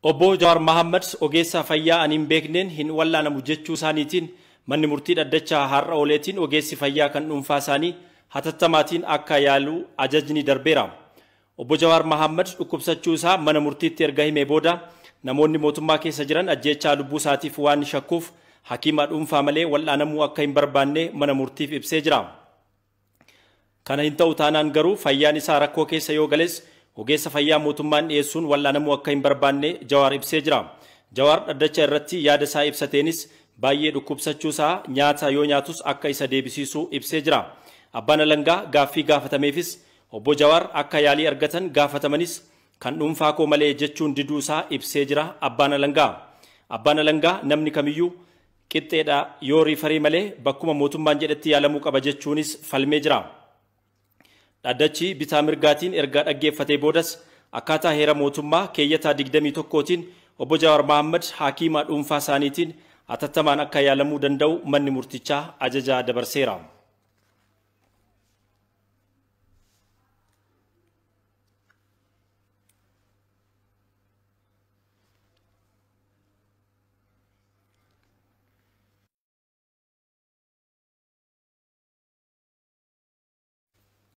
Obbo Jawaar Mohaammed ogeessa fayyaa ani hin beekneen hin wallaanamu jechuu isaaniitiin manni murtii dhaddachaa har'a ooleetiin ogeessi fayyaa kan dhuunfaa isaanii hatattamaatiin akka yaaluu ajajni darbeera. Obbo Jawaar Mohaammed dhukkubsachuu isaa mana murtiitti erga himee booda namoonni mootummaa keessa jiran ajjeechaa lubbuu isaatiif waan shakkuuf hakiima dhuunfaa malee wallaanamuu akka hin barbaanne mana murtiif ibsee jira. Kana hin ta'u taanaan garuu fayyaan isaa rakkoo keessa yoo gales ogeessa fayyaa mootummaan dhiyeessuun wallaanamuu akka hin barbaanne Jawaar ibsee jira. Jawaar dhaddacha irratti yaada isaa ibsateenis baay'ee dhukkubsachuu isaa nyaata yoo nyaatus akka isa deebisiisu ibsee jira. Abbaan alangaa gaaffii gaafatameefis obbo Jawaar akka yaalii argatan gaafatamanis kan dhuunfaa koo malee jechuun diduu isaa ibsee jira. Abbaan alangaa namni kamiyyuu qixxeedha yoo riifarii malee bakkuma mootummaan jedhetti yaalamuu qaba jechuunis falmee jira. Dhaddachi bitaa mirgaatiin erga dhaggeeffatee boodas akkaataa heera mootummaa keeyyataa 21tiin obbo Jawaar Mohaammed hakiima dhuunfaa isaaniitiin hatattamaan akka yaalamuu danda'u manni murtichaa ajajaa dabarseera.